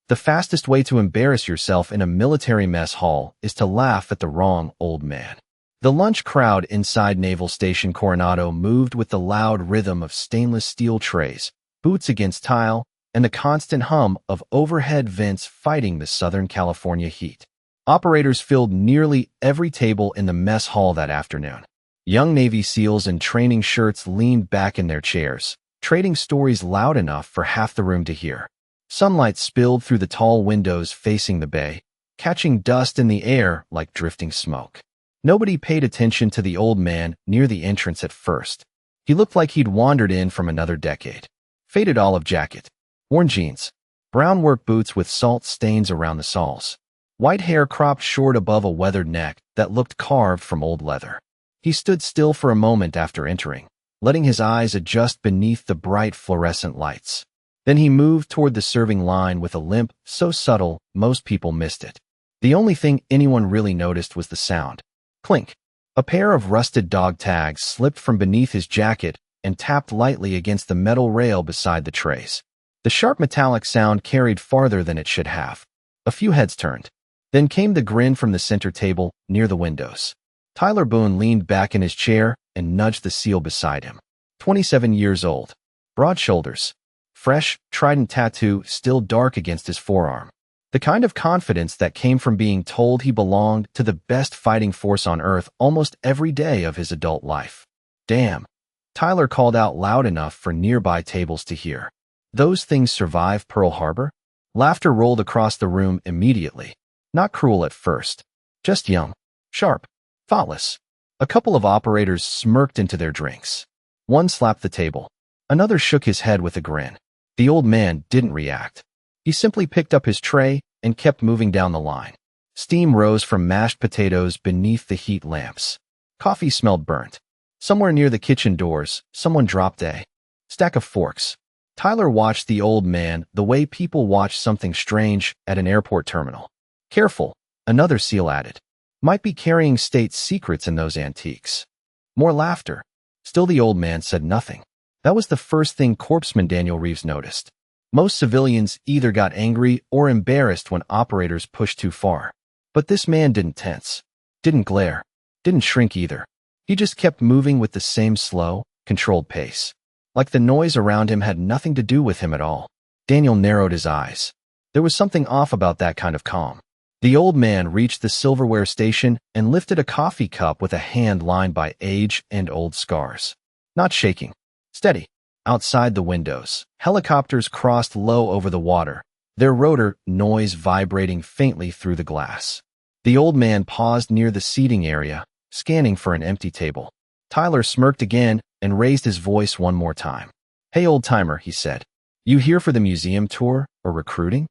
The fastest way to embarrass yourself in a military mess hall is to laugh at the wrong old man. The lunch crowd inside Naval Station Coronado moved with the loud rhythm of stainless steel trays, boots against tile, and the constant hum of overhead vents fighting the Southern California heat. Operators filled nearly every table in the mess hall that afternoon. Young Navy SEALs in training shirts leaned back in their chairs, trading stories loud enough for half the room to hear. Sunlight spilled through the tall windows facing the bay, catching dust in the air like drifting smoke. Nobody paid attention to the old man near the entrance at first. He looked like he'd wandered in from another decade. Faded olive jacket, worn jeans, brown work boots with salt stains around the soles. White hair cropped short above a weathered neck that looked carved from old leather. He stood still for a moment after entering, letting his eyes adjust beneath the bright fluorescent lights. Then he moved toward the serving line with a limp so subtle most people missed it. The only thing anyone really noticed was the sound. Clink. A pair of rusted dog tags slipped from beneath his jacket and tapped lightly against the metal rail beside the trays. The sharp metallic sound carried farther than it should have. A few heads turned. Then came the grin from the center table near the windows. Tyler Boone leaned back in his chair and nudged the SEAL beside him. 27 years old. Broad shoulders. Fresh, trident tattoo still dark against his forearm. The kind of confidence that came from being told he belonged to the best fighting force on Earth almost every day of his adult life. Damn. Tyler called out loud enough for nearby tables to hear. Those things survive Pearl Harbor? Laughter rolled across the room immediately. Not cruel at first. Just young. Sharp. Thoughtless. A couple of operators smirked into their drinks. One slapped the table. Another shook his head with a grin. The old man didn't react. He simply picked up his tray and kept moving down the line. Steam rose from mashed potatoes beneath the heat lamps. Coffee smelled burnt. Somewhere near the kitchen doors, someone dropped a stack of forks. Tyler watched the old man the way people watch something strange at an airport terminal. Careful, another SEAL added. Might be carrying state secrets in those antiques. More laughter. Still the old man said nothing. That was the first thing Corpsman Daniel Reeves noticed. Most civilians either got angry or embarrassed when operators pushed too far. But this man didn't tense, didn't glare, didn't shrink either. He just kept moving with the same slow, controlled pace. Like the noise around him had nothing to do with him at all. Daniel narrowed his eyes. There was something off about that kind of calm. The old man reached the silverware station and lifted a coffee cup with a hand lined by age and old scars. Not shaking. Steady. Outside the windows, helicopters crossed low over the water, their rotor noise vibrating faintly through the glass. The old man paused near the seating area, scanning for an empty table. Tyler smirked again and raised his voice one more time. Hey, old-timer, he said. You here for the museum tour or recruiting?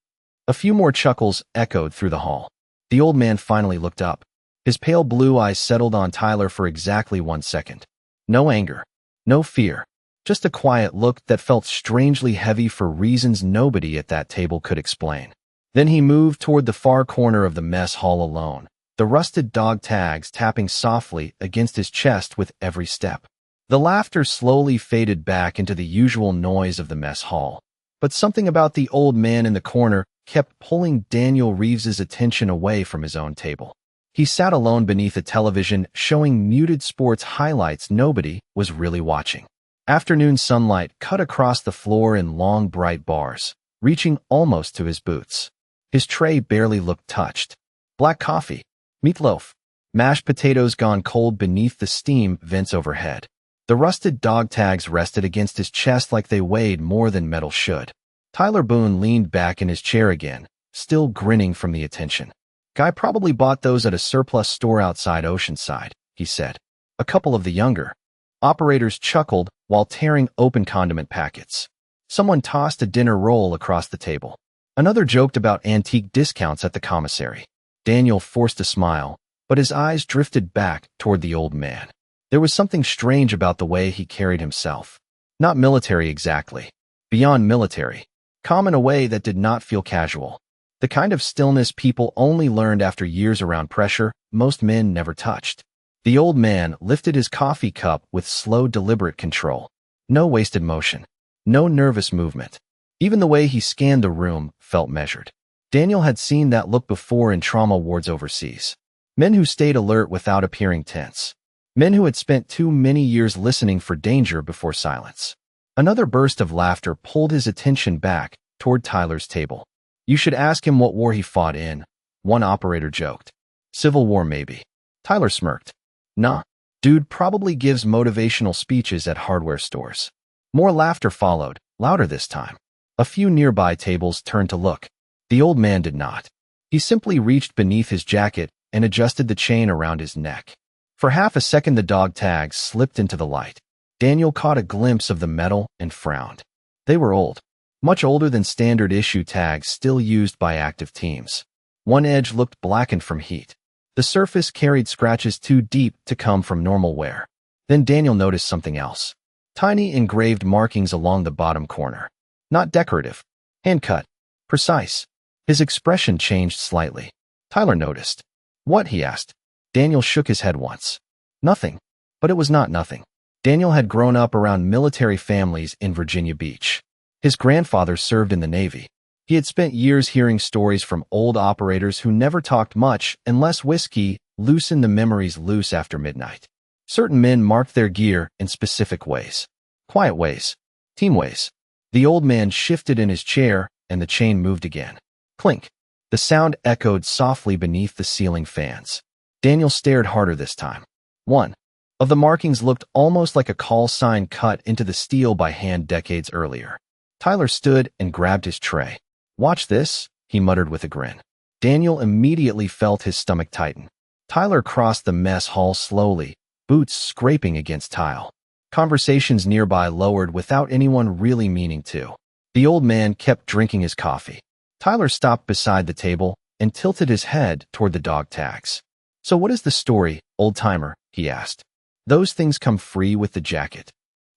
A few more chuckles echoed through the hall. The old man finally looked up. His pale blue eyes settled on Tyler for exactly 1 second. No anger. No fear. Just a quiet look that felt strangely heavy for reasons nobody at that table could explain. Then he moved toward the far corner of the mess hall alone, the rusted dog tags tapping softly against his chest with every step. The laughter slowly faded back into the usual noise of the mess hall. But something about the old man in the corner kept pulling Daniel Reeves's attention away from his own table. He sat alone beneath a television showing muted sports highlights nobody was really watching. Afternoon sunlight cut across the floor in long, bright bars, reaching almost to his boots. His tray barely looked touched. Black coffee, meatloaf, mashed potatoes gone cold beneath the steam vents overhead. The rusted dog tags rested against his chest like they weighed more than metal should. Tyler Boone leaned back in his chair again, still grinning from the attention. Guy probably bought those at a surplus store outside Oceanside, he said. A couple of the younger operators chuckled while tearing open condiment packets. Someone tossed a dinner roll across the table. Another joked about antique discounts at the commissary. Daniel forced a smile, but his eyes drifted back toward the old man. There was something strange about the way he carried himself. Not military exactly. Beyond military. Calm in a way that did not feel casual. The kind of stillness people only learned after years around pressure most men never touched. The old man lifted his coffee cup with slow, deliberate control. No wasted motion. No nervous movement. Even the way he scanned the room felt measured. Daniel had seen that look before in trauma wards overseas. Men who stayed alert without appearing tense. Men who had spent too many years listening for danger before silence. Another burst of laughter pulled his attention back toward Tyler's table. You should ask him what war he fought in, one operator joked. Civil War maybe. Tyler smirked. Nah, dude probably gives motivational speeches at hardware stores. More laughter followed, louder this time. A few nearby tables turned to look. The old man did not. He simply reached beneath his jacket and adjusted the chain around his neck. For half a second the dog tags slipped into the light. Daniel caught a glimpse of the metal and frowned. They were old. Much older than standard issue tags still used by active teams. One edge looked blackened from heat. The surface carried scratches too deep to come from normal wear. Then Daniel noticed something else. Tiny engraved markings along the bottom corner. Not decorative. Hand-cut. Precise. His expression changed slightly. Tyler noticed. What? He asked. Daniel shook his head once. Nothing. But it was not nothing. Daniel had grown up around military families in Virginia Beach. His grandfather served in the Navy. He had spent years hearing stories from old operators who never talked much unless whiskey loosened the memories loose after midnight. Certain men marked their gear in specific ways. Quiet ways. Team ways. The old man shifted in his chair, and the chain moved again. Clink. The sound echoed softly beneath the ceiling fans. Daniel stared harder this time. One of the markings looked almost like a call sign cut into the steel by hand decades earlier. Tyler stood and grabbed his tray. Watch this, he muttered with a grin. Daniel immediately felt his stomach tighten. Tyler crossed the mess hall slowly, boots scraping against tile. Conversations nearby lowered without anyone really meaning to. The old man kept drinking his coffee. Tyler stopped beside the table and tilted his head toward the dog tags. So what is the story, old-timer? He asked. Those things come free with the jacket.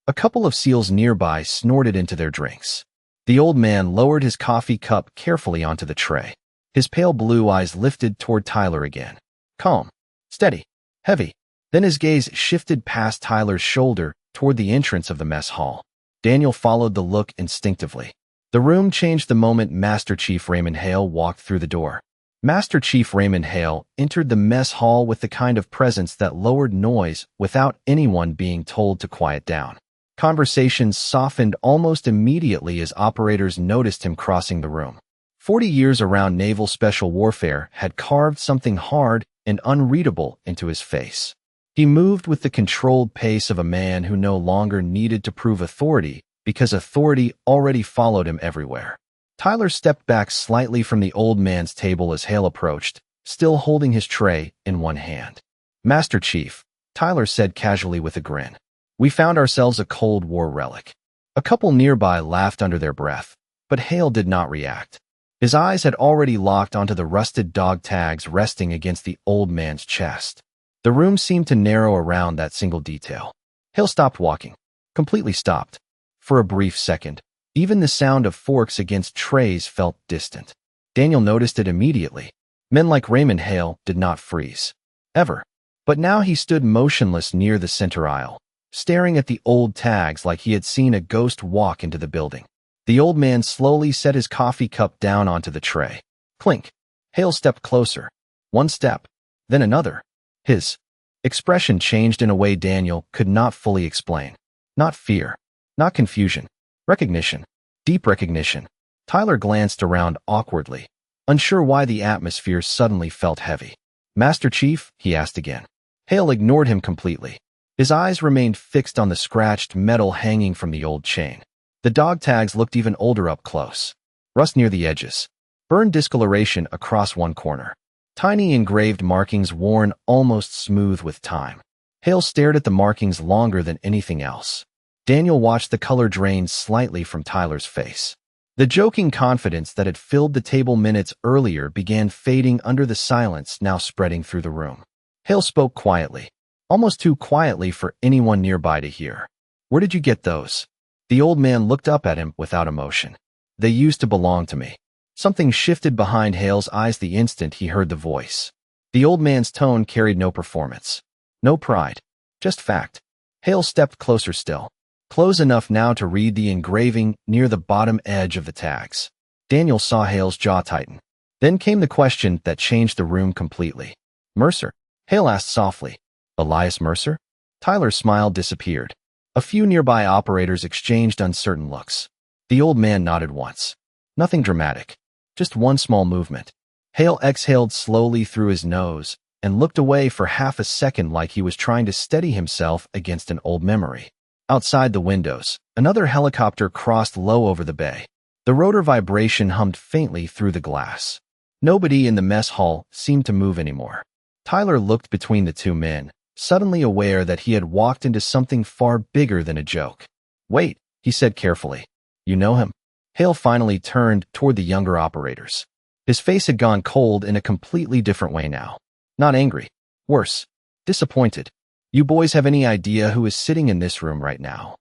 A couple of SEALs nearby snorted into their drinks. The old man lowered his coffee cup carefully onto the tray. His pale blue eyes lifted toward Tyler again. Calm, steady, heavy. Then his gaze shifted past Tyler's shoulder toward the entrance of the mess hall. Daniel followed the look instinctively. The room changed the moment Master Chief Raymond Hale walked through the door. Master Chief Raymond Hale entered the mess hall with the kind of presence that lowered noise without anyone being told to quiet down. Conversations softened almost immediately as operators noticed him crossing the room. 40 years around naval special warfare had carved something hard and unreadable into his face. He moved with the controlled pace of a man who no longer needed to prove authority because authority already followed him everywhere. Tyler stepped back slightly from the old man's table as Hale approached, still holding his tray in one hand. Master Chief, Tyler said casually with a grin. We found ourselves a Cold War relic. A couple nearby laughed under their breath, but Hale did not react. His eyes had already locked onto the rusted dog tags resting against the old man's chest. The room seemed to narrow around that single detail. Hale stopped walking. Completely stopped. For a brief second, even the sound of forks against trays felt distant. Daniel noticed it immediately. Men like Raymond Hale did not freeze. Ever. But now he stood motionless near the center aisle, staring at the old tags like he had seen a ghost walk into the building. The old man slowly set his coffee cup down onto the tray. Clink. Hale stepped closer. One step, then another. His expression changed in a way Daniel could not fully explain. Not fear. Not confusion. Recognition. Deep recognition. Tyler glanced around awkwardly, unsure why the atmosphere suddenly felt heavy. Master Chief? He asked again. Hale ignored him completely. His eyes remained fixed on the scratched metal hanging from the old chain. The dog tags looked even older up close. Rust near the edges. Burned discoloration across one corner. Tiny engraved markings worn almost smooth with time. Hale stared at the markings longer than anything else. Daniel watched the color drain slightly from Tyler's face. The joking confidence that had filled the table minutes earlier began fading under the silence now spreading through the room. Hale spoke quietly, almost too quietly for anyone nearby to hear. Where did you get those? The old man looked up at him without emotion. They used to belong to me. Something shifted behind Hale's eyes the instant he heard the voice. The old man's tone carried no performance. No pride. Just fact. Hale stepped closer still. Close enough now to read the engraving near the bottom edge of the tags. Daniel saw Hale's jaw tighten. Then came the question that changed the room completely. Mercer? Hale asked softly. Elias Mercer? Tyler's smile disappeared. A few nearby operators exchanged uncertain looks. The old man nodded once. Nothing dramatic. Just one small movement. Hale exhaled slowly through his nose and looked away for half a second like he was trying to steady himself against an old memory. Outside the windows, another helicopter crossed low over the bay. The rotor vibration hummed faintly through the glass. Nobody in the mess hall seemed to move anymore. Tyler looked between the two men, suddenly aware that he had walked into something far bigger than a joke. Wait, he said carefully. You know him? Hale finally turned toward the younger operators. His face had gone cold in a completely different way now. Not angry. Worse. Disappointed. You boys have any idea who is sitting in this room right now?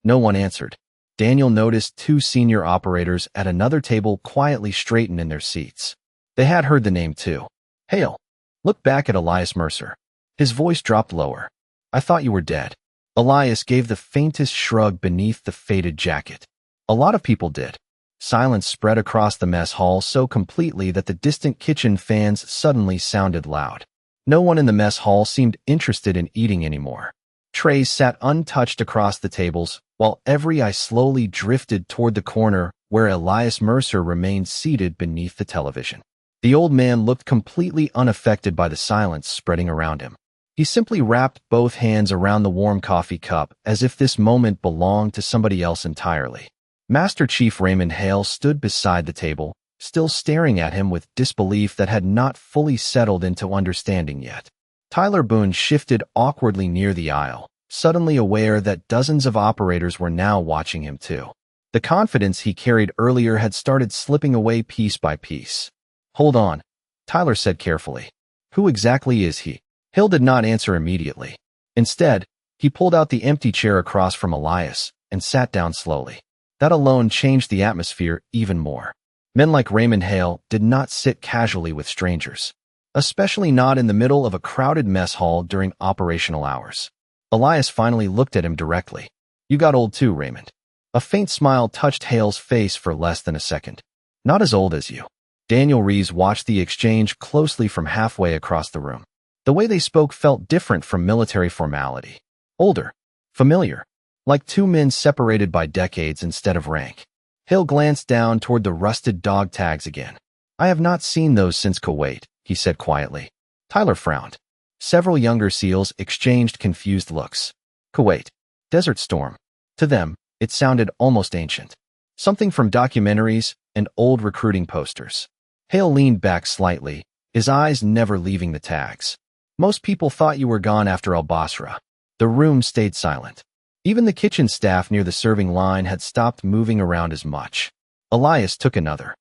No one answered. Daniel noticed two senior operators at another table quietly straighten in their seats. They had heard the name too. Hale. Look back at Elias Mercer. His voice dropped lower. I thought you were dead. Elias gave the faintest shrug beneath the faded jacket. A lot of people did. Silence spread across the mess hall so completely that the distant kitchen fans suddenly sounded loud. No one in the mess hall seemed interested in eating anymore. Trays sat untouched across the tables, while every eye slowly drifted toward the corner where Elias Mercer remained seated beneath the television. The old man looked completely unaffected by the silence spreading around him. He simply wrapped both hands around the warm coffee cup as if this moment belonged to somebody else entirely. Master Chief Raymond Hale stood beside the table, still staring at him with disbelief that had not fully settled into understanding yet. Tyler Boone shifted awkwardly near the aisle, suddenly aware that dozens of operators were now watching him too. The confidence he carried earlier had started slipping away piece by piece. Hold on, Tyler said carefully. Who exactly is he? Hale did not answer immediately. Instead, he pulled out the empty chair across from Elias and sat down slowly. That alone changed the atmosphere even more. Men like Raymond Hale did not sit casually with strangers, especially not in the middle of a crowded mess hall during operational hours. Elias finally looked at him directly. You got old too, Raymond. A faint smile touched Hale's face for less than a second. Not as old as you. Daniel Rees watched the exchange closely from halfway across the room. The way they spoke felt different from military formality. Older. Familiar. Like two men separated by decades instead of rank. Hale glanced down toward the rusted dog tags again. I have not seen those since Kuwait, he said quietly. Tyler frowned. Several younger SEALs exchanged confused looks. Kuwait. Desert Storm. To them, it sounded almost ancient. Something from documentaries and old recruiting posters. Hale leaned back slightly, his eyes never leaving the tags. Most people thought you were gone after Al Basra. The room stayed silent. Even the kitchen staff near the serving line had stopped moving around as much. Elias took another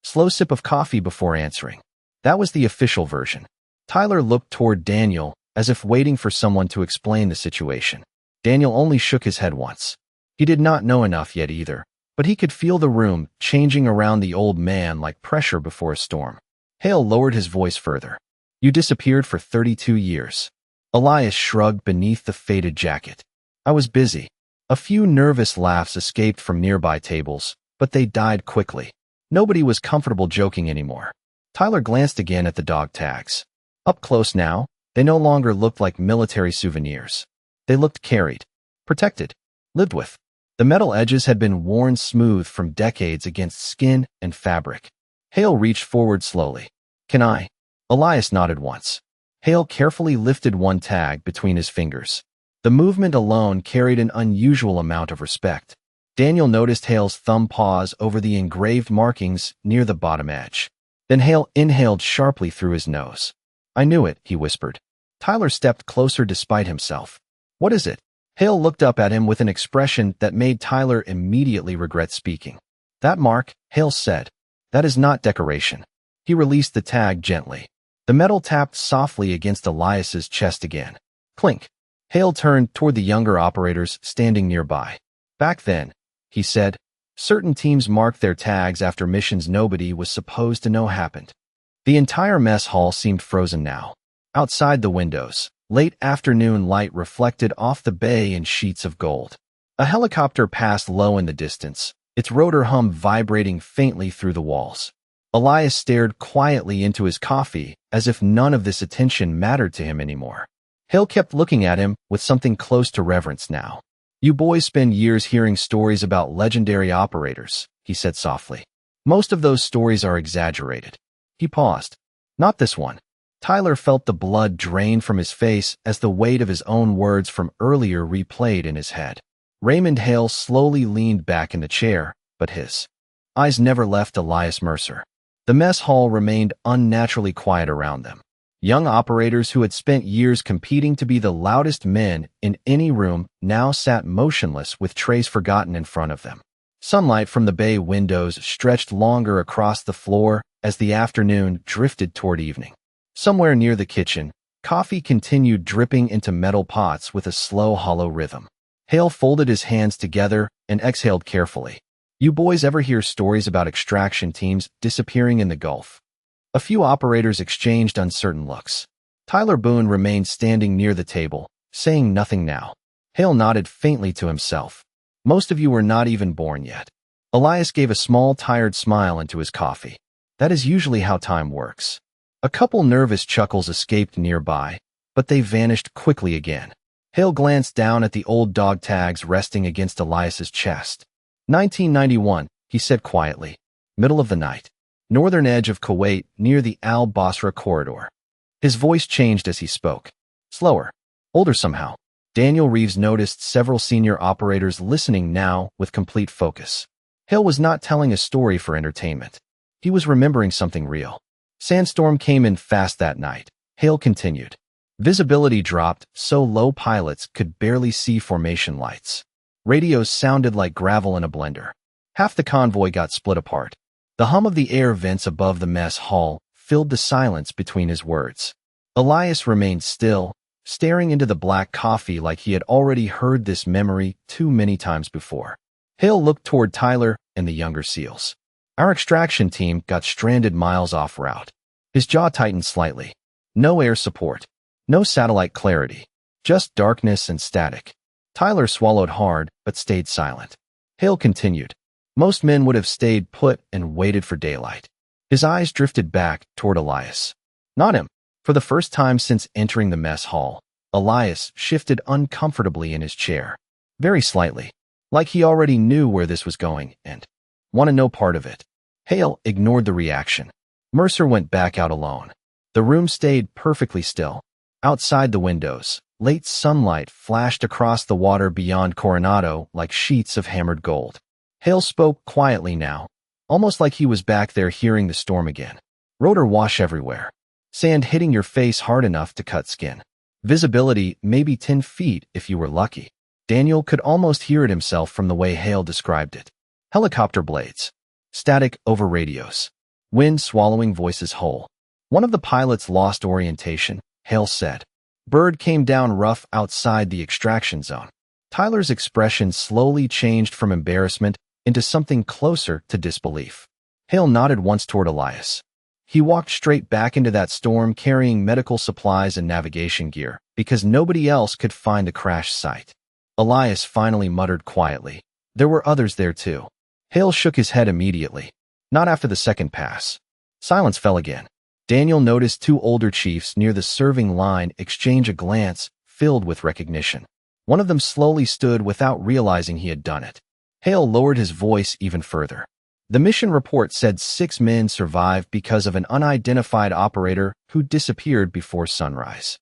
slow sip of coffee before answering. That was the official version. Tyler looked toward Daniel, as if waiting for someone to explain the situation. Daniel only shook his head once. He did not know enough yet either, but he could feel the room changing around the old man like pressure before a storm. Hale lowered his voice further. You disappeared for 32 years. Elias shrugged beneath the faded jacket. I was busy. A few nervous laughs escaped from nearby tables, but they died quickly. Nobody was comfortable joking anymore. Tyler glanced again at the dog tags. Up close now, they no longer looked like military souvenirs. They looked carried, protected, lived with. The metal edges had been worn smooth from decades against skin and fabric. Hale reached forward slowly. Can I? Elias nodded once. Hale carefully lifted one tag between his fingers. The movement alone carried an unusual amount of respect. Daniel noticed Hale's thumb pause over the engraved markings near the bottom edge. Then Hale inhaled sharply through his nose. I knew it, he whispered. Tyler stepped closer despite himself. What is it? Hale looked up at him with an expression that made Tyler immediately regret speaking. That mark, Hale said. That is not decoration. He released the tag gently. The metal tapped softly against Elias's chest again. Clink. Hale turned toward the younger operators standing nearby. Back then, he said, certain teams marked their tags after missions nobody was supposed to know happened. The entire mess hall seemed frozen now. Outside the windows, late afternoon light reflected off the bay in sheets of gold. A helicopter passed low in the distance, its rotor hum vibrating faintly through the walls. Elias stared quietly into his coffee, as if none of this attention mattered to him anymore. Hale kept looking at him with something close to reverence now. "You boys spend years hearing stories about legendary operators," he said softly. "Most of those stories are exaggerated." He paused. "Not this one." Tyler felt the blood drain from his face as the weight of his own words from earlier replayed in his head. Raymond Hale slowly leaned back in the chair, but his eyes never left Elias Mercer. The mess hall remained unnaturally quiet around them. Young operators who had spent years competing to be the loudest men in any room now sat motionless with trays forgotten in front of them. Sunlight from the bay windows stretched longer across the floor as the afternoon drifted toward evening. Somewhere near the kitchen, coffee continued dripping into metal pots with a slow, hollow rhythm. Hale folded his hands together and exhaled carefully. "You boys ever hear stories about extraction teams disappearing in the Gulf?" A few operators exchanged uncertain looks. Tyler Boone remained standing near the table, saying nothing now. Hale nodded faintly to himself. "Most of you were not even born yet." Elias gave a small, tired smile into his coffee. "That is usually how time works." A couple nervous chuckles escaped nearby, but they vanished quickly again. Hale glanced down at the old dog tags resting against Elias's chest. 1991, he said quietly. Middle of the night. Northern edge of Kuwait, near the Al-Basra corridor. His voice changed as he spoke. Slower. Older somehow. Daniel Reeves noticed several senior operators listening now with complete focus. Hale was not telling a story for entertainment. He was remembering something real. Sandstorm came in fast that night. Hale continued. Visibility dropped so low pilots could barely see formation lights. Radios sounded like gravel in a blender. Half the convoy got split apart. The hum of the air vents above the mess hall filled the silence between his words. Elias remained still, staring into the black coffee like he had already heard this memory too many times before. Hale looked toward Tyler and the younger SEALs. "Our extraction team got stranded miles off route." His jaw tightened slightly. No air support. No satellite clarity. Just darkness and static. Tyler swallowed hard, but stayed silent. Hale continued. Most men would have stayed put and waited for daylight. His eyes drifted back toward Elias. Not him. For the first time since entering the mess hall, Elias shifted uncomfortably in his chair. Very slightly. Like he already knew where this was going and wanted no part of it. Hale ignored the reaction. Mercer went back out alone. The room stayed perfectly still. Outside the windows, late sunlight flashed across the water beyond Coronado like sheets of hammered gold. Hale spoke quietly now, almost like he was back there hearing the storm again. Rotor wash everywhere. Sand hitting your face hard enough to cut skin. Visibility maybe 10 feet if you were lucky. Daniel could almost hear it himself from the way Hale described it. Helicopter blades. Static over radios. Wind swallowing voices whole. One of the pilots lost orientation, Hale said. Bird came down rough outside the extraction zone. Tyler's expression slowly changed from embarrassment into something closer to disbelief. Hale nodded once toward Elias. He walked straight back into that storm carrying medical supplies and navigation gear because nobody else could find the crash site. Elias finally muttered quietly. There were others there too. Hale shook his head immediately. Not after the second pass. Silence fell again. Daniel noticed two older chiefs near the serving line exchange a glance filled with recognition. One of them slowly stood without realizing he had done it. Hale lowered his voice even further. The mission report said 6 men survived because of an unidentified operator who disappeared before sunrise.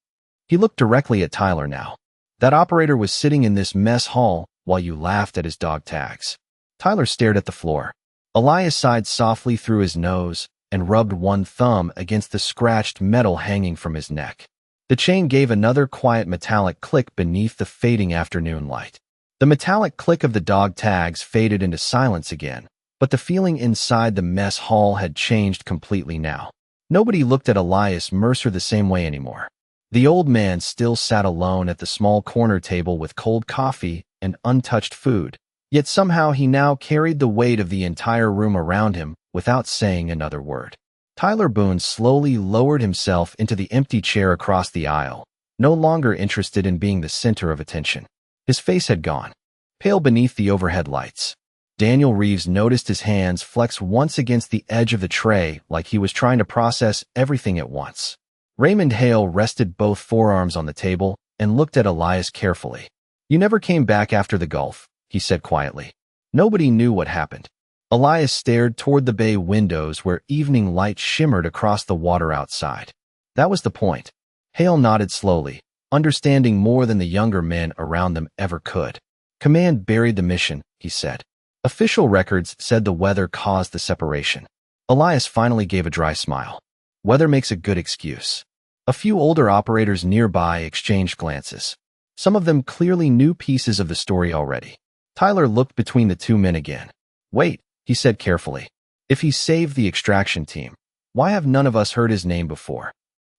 He looked directly at Tyler now. That operator was sitting in this mess hall while you laughed at his dog tags. Tyler stared at the floor. Elias sighed softly through his nose and rubbed one thumb against the scratched metal hanging from his neck. The chain gave another quiet metallic click beneath the fading afternoon light. The metallic click of the dog tags faded into silence again, but the feeling inside the mess hall had changed completely now. Nobody looked at Elias Mercer the same way anymore. The old man still sat alone at the small corner table with cold coffee and untouched food, yet somehow he now carried the weight of the entire room around him without saying another word. Tyler Boone slowly lowered himself into the empty chair across the aisle, no longer interested in being the center of attention. His face had gone pale beneath the overhead lights. Daniel Reeves noticed his hands flex once against the edge of the tray like he was trying to process everything at once. Raymond Hale rested both forearms on the table and looked at Elias carefully. "You never came back after the Gulf," he said quietly. Nobody knew what happened. Elias stared toward the bay windows where evening light shimmered across the water outside. "That was the point." Hale nodded slowly, understanding more than the younger men around them ever could. "Command buried the mission," he said. "Official records said the weather caused the separation." Elias finally gave a dry smile. "Weather makes a good excuse." A few older operators nearby exchanged glances. Some of them clearly knew pieces of the story already. Tyler looked between the two men again. "Wait," he said carefully. "If he saved the extraction team, why have none of us heard his name before?"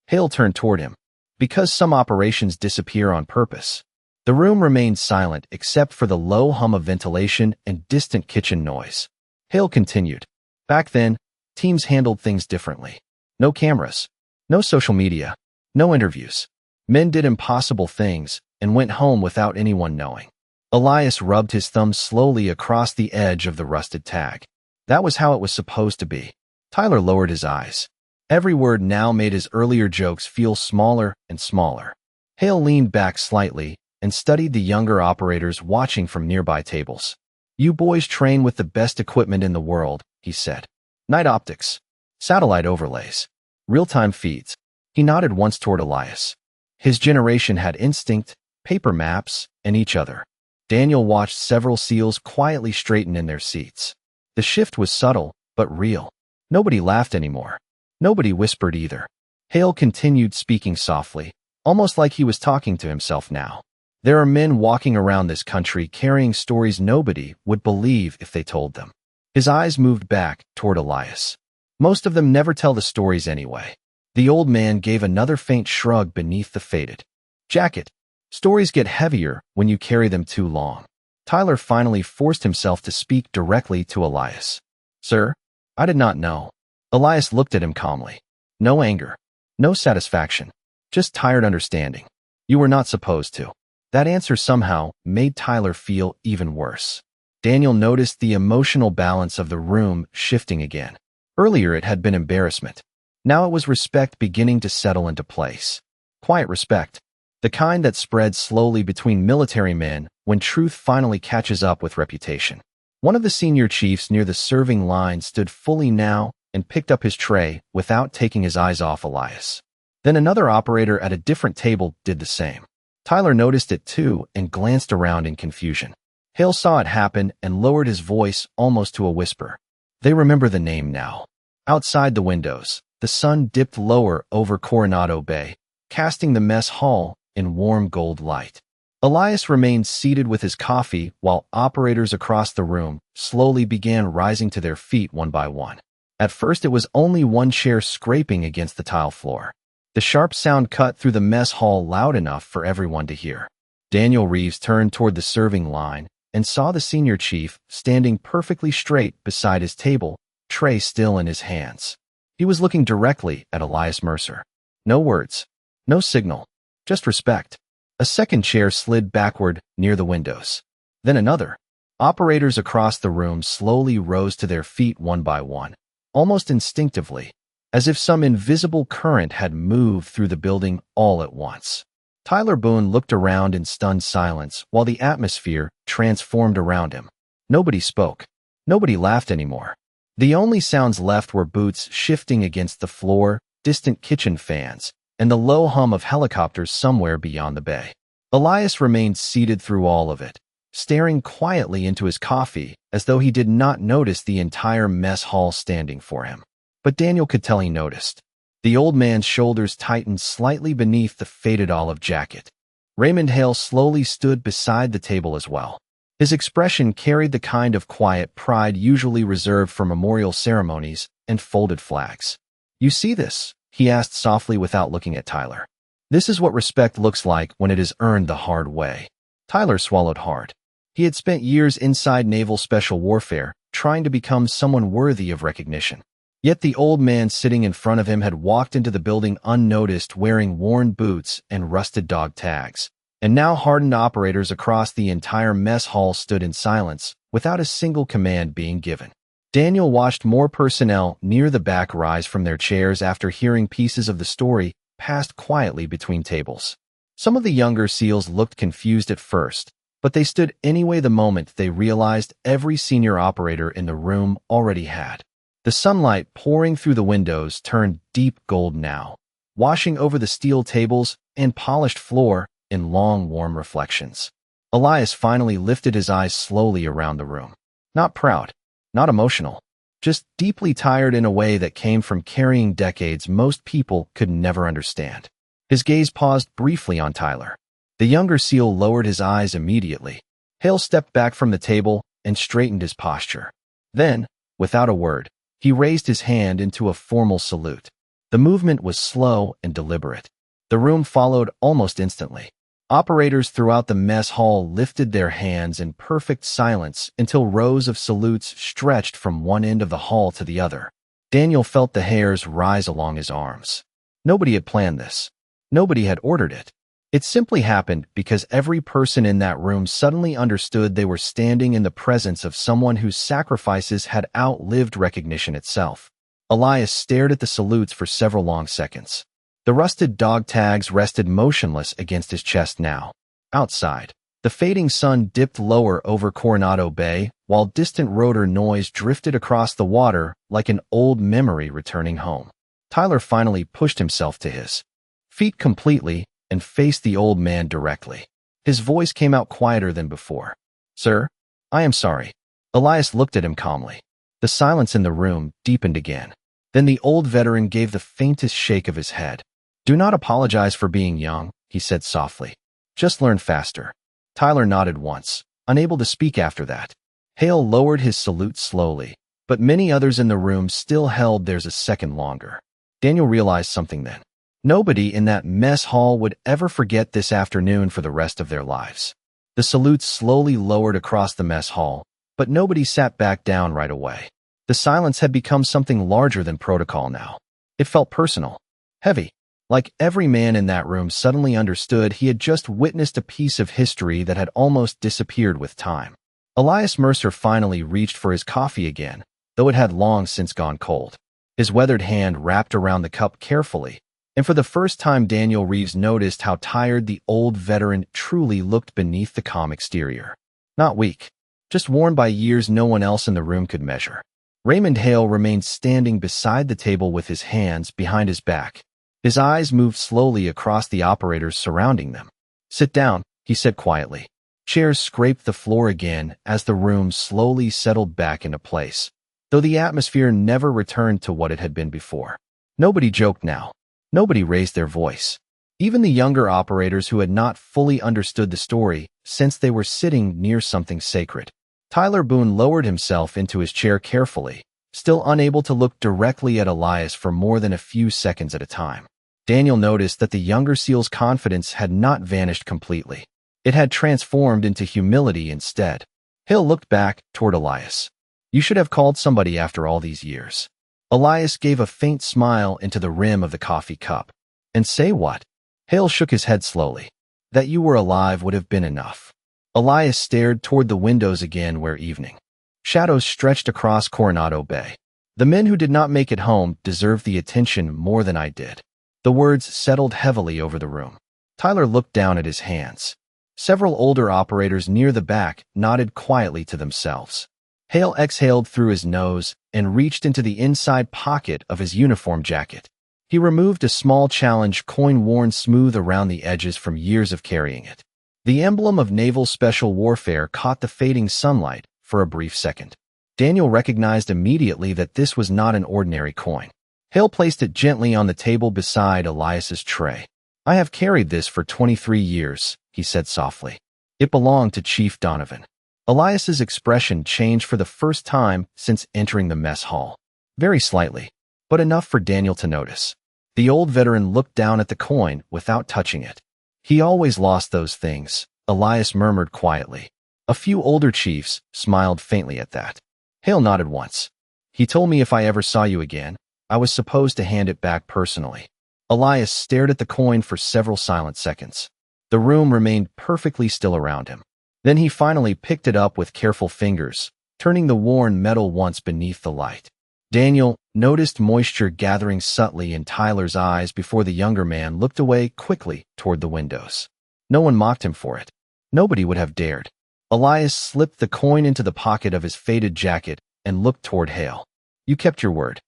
Hale turned toward him. "Because some operations disappear on purpose." The room remained silent except for the low hum of ventilation and distant kitchen noise. Hale continued. "Back then, teams handled things differently. No cameras. No social media. No interviews. Men did impossible things and went home without anyone knowing." Elias rubbed his thumb slowly across the edge of the rusted tag. "That was how it was supposed to be." Tyler lowered his eyes. Every word now made his earlier jokes feel smaller and smaller. Hale leaned back slightly and studied the younger operators watching from nearby tables. "You boys train with the best equipment in the world," he said. "Night optics. Satellite overlays. Real-time feeds." He nodded once toward Elias. His generation had instinct, paper maps, and each other. Daniel watched several SEALs quietly straighten in their seats. The shift was subtle, but real. Nobody laughed anymore. Nobody whispered either. Hale continued speaking softly, almost like he was talking to himself now. "There are men walking around this country carrying stories nobody would believe if they told them." His eyes moved back toward Elias. "Most of them never tell the stories anyway." The old man gave another faint shrug beneath the faded jacket. "Stories get heavier when you carry them too long." Tyler finally forced himself to speak directly to Elias. "Sir, I did not know." Elias looked at him calmly. No anger. No satisfaction. Just tired understanding. "You were not supposed to." That answer somehow made Tyler feel even worse. Daniel noticed the emotional balance of the room shifting again. Earlier it had been embarrassment. Now it was respect beginning to settle into place. Quiet respect. The kind that spreads slowly between military men when truth finally catches up with reputation. One of the senior chiefs near the serving line stood fully now and picked up his tray without taking his eyes off Elias. Then another operator at a different table did the same. Tyler noticed it too and glanced around in confusion. Hale saw it happen and lowered his voice almost to a whisper. They remember the name now. Outside the windows, the sun dipped lower over Coronado Bay, casting the mess hall in warm gold light. Elias remained seated with his coffee while operators across the room slowly began rising to their feet one by one. At first it was only one chair scraping against the tile floor. The sharp sound cut through the mess hall loud enough for everyone to hear. Daniel Reeves turned toward the serving line and saw the senior chief standing perfectly straight beside his table, tray still in his hands. He was looking directly at Elias Mercer. No words. No signal. Just respect. A second chair slid backward near the windows. Then another. Operators across the room slowly rose to their feet one by one, almost instinctively, as if some invisible current had moved through the building all at once. Tyler Boone looked around in stunned silence while the atmosphere transformed around him. Nobody spoke. Nobody laughed anymore. The only sounds left were boots shifting against the floor, distant kitchen fans, and the low hum of helicopters somewhere beyond the bay. Elias remained seated through all of it, staring quietly into his coffee as though he did not notice the entire mess hall standing for him. But Daniel could tell he noticed. The old man's shoulders tightened slightly beneath the faded olive jacket. Raymond Hale slowly stood beside the table as well. His expression carried the kind of quiet pride usually reserved for memorial ceremonies and folded flags. "You see this?" he asked softly without looking at Tyler. "This is what respect looks like when it is earned the hard way." Tyler swallowed hard. He had spent years inside naval special warfare, trying to become someone worthy of recognition. Yet the old man sitting in front of him had walked into the building unnoticed, wearing worn boots and rusted dog tags. And now hardened operators across the entire mess hall stood in silence, without a single command being given. Daniel watched more personnel near the back rise from their chairs after hearing pieces of the story passed quietly between tables. Some of the younger SEALs looked confused at first, but they stood anyway the moment they realized every senior operator in the room already had. The sunlight pouring through the windows turned deep gold now, washing over the steel tables and polished floor in long, warm reflections. Elias finally lifted his eyes slowly around the room. Not proud, not emotional, just deeply tired in a way that came from carrying decades most people could never understand. His gaze paused briefly on Tyler. The younger SEAL lowered his eyes immediately. Hale stepped back from the table and straightened his posture. Then, without a word, he raised his hand into a formal salute. The movement was slow and deliberate. The room followed almost instantly. Operators throughout the mess hall lifted their hands in perfect silence until rows of salutes stretched from one end of the hall to the other. Daniel felt the hairs rise along his arms. Nobody had planned this. Nobody had ordered it. It simply happened because every person in that room suddenly understood they were standing in the presence of someone whose sacrifices had outlived recognition itself. Elias stared at the salutes for several long seconds. The rusted dog tags rested motionless against his chest now. Outside, the fading sun dipped lower over Coronado Bay, while distant rotor noise drifted across the water like an old memory returning home. Tyler finally pushed himself to his feet completely and faced the old man directly. His voice came out quieter than before. "Sir, I am sorry." Elias looked at him calmly. The silence in the room deepened again. Then the old veteran gave the faintest shake of his head. "Do not apologize for being young," he said softly. "Just learn faster." Tyler nodded once, unable to speak after that. Hale lowered his salute slowly, but many others in the room still held theirs a second longer. Daniel realized something then. Nobody in that mess hall would ever forget this afternoon for the rest of their lives. The salutes slowly lowered across the mess hall, but nobody sat back down right away. The silence had become something larger than protocol now. It felt personal, heavy. Like every man in that room suddenly understood he had just witnessed a piece of history that had almost disappeared with time. Elias Mercer finally reached for his coffee again, though it had long since gone cold. His weathered hand wrapped around the cup carefully, and for the first time Daniel Reeves noticed how tired the old veteran truly looked beneath the calm exterior. Not weak, just worn by years no one else in the room could measure. Raymond Hale remained standing beside the table with his hands behind his back. His eyes moved slowly across the operators surrounding them. "Sit down," he said quietly. Chairs scraped the floor again as the room slowly settled back into place, though the atmosphere never returned to what it had been before. Nobody joked now. Nobody raised their voice. Even the younger operators who had not fully understood the story, sensed they were sitting near something sacred. Tyler Boone lowered himself into his chair carefully, still unable to look directly at Elias for more than a few seconds at a time. Daniel noticed that the younger SEAL's confidence had not vanished completely. It had transformed into humility instead. Hale looked back toward Elias. "You should have called somebody after all these years." Elias gave a faint smile into the rim of the coffee cup. "And say what?" Hale shook his head slowly. "That you were alive would have been enough." Elias stared toward the windows again where evening shadows stretched across Coronado Bay. "The men who did not make it home deserve the attention more than I did." The words settled heavily over the room. Tyler looked down at his hands. Several older operators near the back nodded quietly to themselves. Hale exhaled through his nose and reached into the inside pocket of his uniform jacket. He removed a small challenge coin worn smooth around the edges from years of carrying it. The emblem of naval special warfare caught the fading sunlight for a brief second. Daniel recognized immediately that this was not an ordinary coin. Hale placed it gently on the table beside Elias's tray. "I have carried this for 23 years, he said softly. "It belonged to Chief Donovan." Elias's expression changed for the first time since entering the mess hall. Very slightly, but enough for Daniel to notice. The old veteran looked down at the coin without touching it. "He always lost those things," Elias murmured quietly. A few older chiefs smiled faintly at that. Hale nodded once. "He told me if I ever saw you again, I was supposed to hand it back personally." Elias stared at the coin for several silent seconds. The room remained perfectly still around him. Then he finally picked it up with careful fingers, turning the worn metal once beneath the light. Daniel noticed moisture gathering subtly in Tyler's eyes before the younger man looked away quickly toward the windows. No one mocked him for it. Nobody would have dared. Elias slipped the coin into the pocket of his faded jacket and looked toward Hale. "You kept your word."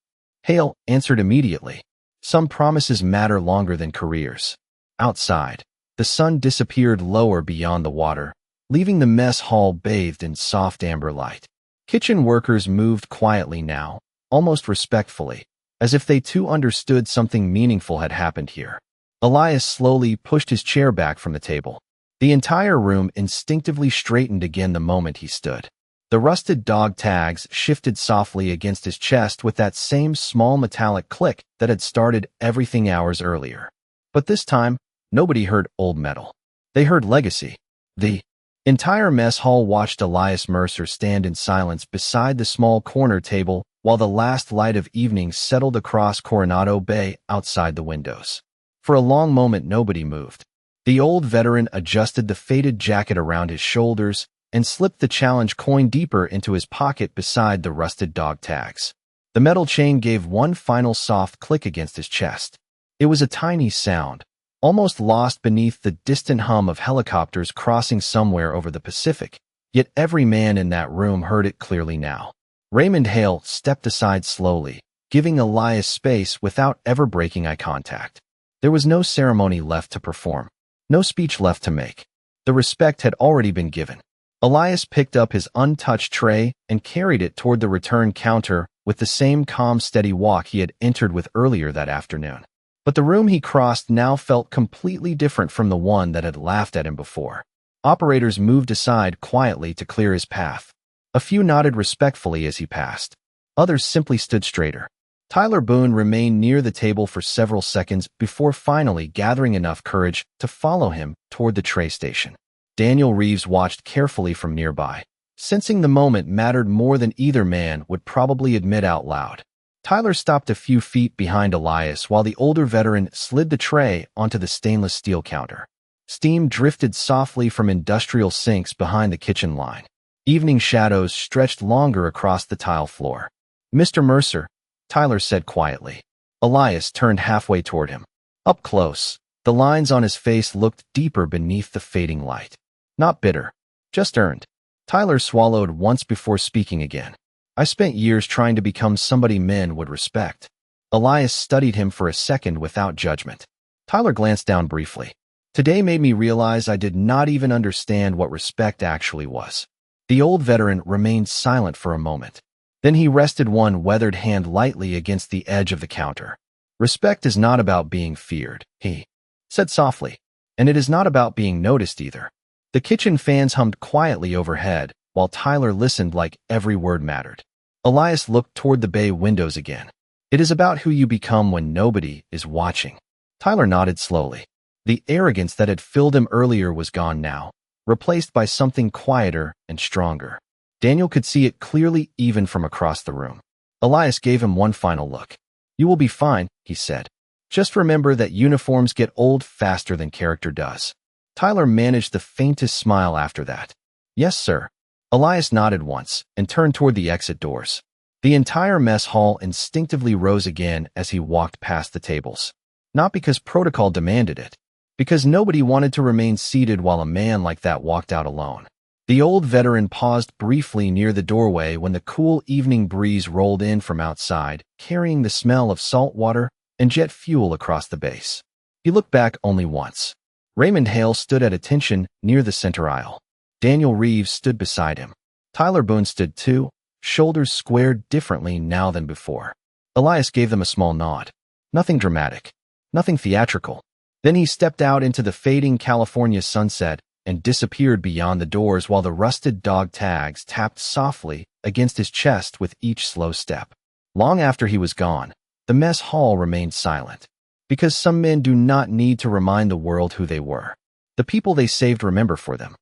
Hale answered immediately. Some promises matter longer than careers. Outside, the sun disappeared lower beyond the water, leaving the mess hall bathed in soft amber light. Kitchen workers moved quietly now, almost respectfully, as if they too understood something meaningful had happened here. Elias slowly pushed his chair back from the table. The entire room instinctively straightened again the moment he stood. The rusted dog tags shifted softly against his chest with that same small metallic click that had started everything hours earlier. But this time, nobody heard old metal. They heard legacy. The entire mess hall watched Elias Mercer stand in silence beside the small corner table while the last light of evening settled across Coronado Bay outside the windows. For a long moment, nobody moved. The old veteran adjusted the faded jacket around his shoulders and slipped the challenge coin deeper into his pocket beside the rusted dog tags. The metal chain gave one final soft click against his chest. It was a tiny sound, almost lost beneath the distant hum of helicopters crossing somewhere over the Pacific, yet every man in that room heard it clearly now. Raymond Hale stepped aside slowly, giving Elias space without ever breaking eye contact. There was no ceremony left to perform, no speech left to make. The respect had already been given. Elias picked up his untouched tray and carried it toward the return counter with the same calm, steady walk he had entered with earlier that afternoon. But the room he crossed now felt completely different from the one that had laughed at him before. Operators moved aside quietly to clear his path. A few nodded respectfully as he passed. Others simply stood straighter. Tyler Boone remained near the table for several seconds before finally gathering enough courage to follow him toward the tray station. Daniel Reeves watched carefully from nearby, sensing the moment mattered more than either man would probably admit out loud. Tyler stopped a few feet behind Elias while the older veteran slid the tray onto the stainless steel counter. Steam drifted softly from industrial sinks behind the kitchen line. Evening shadows stretched longer across the tile floor. "Mr. Mercer," Tyler said quietly. Elias turned halfway toward him. Up close, the lines on his face looked deeper beneath the fading light. Not bitter, just earned. Tyler swallowed once before speaking again. "I spent years trying to become somebody men would respect." Elias studied him for a second without judgment. Tyler glanced down briefly. "Today made me realize I did not even understand what respect actually was." The old veteran remained silent for a moment. Then he rested one weathered hand lightly against the edge of the counter. "Respect is not about being feared," he said softly, "and it is not about being noticed either." The kitchen fans hummed quietly overhead, while Tyler listened like every word mattered. Elias looked toward the bay windows again. "It is about who you become when nobody is watching." Tyler nodded slowly. The arrogance that had filled him earlier was gone now, replaced by something quieter and stronger. Daniel could see it clearly even from across the room. Elias gave him one final look. "You will be fine," he said. "Just remember that uniforms get old faster than character does." Tyler managed the faintest smile after that. "Yes, sir." Elias nodded once and turned toward the exit doors. The entire mess hall instinctively rose again as he walked past the tables. Not because protocol demanded it, because nobody wanted to remain seated while a man like that walked out alone. The old veteran paused briefly near the doorway when the cool evening breeze rolled in from outside, carrying the smell of salt water and jet fuel across the base. He looked back only once. Raymond Hale stood at attention near the center aisle. Daniel Reeves stood beside him. Tyler Boone stood too, shoulders squared differently now than before. Elias gave them a small nod. Nothing dramatic, nothing theatrical. Then he stepped out into the fading California sunset and disappeared beyond the doors while the rusted dog tags tapped softly against his chest with each slow step. Long after he was gone, the mess hall remained silent. Because some men do not need to remind the world who they were. The people they saved remember for them.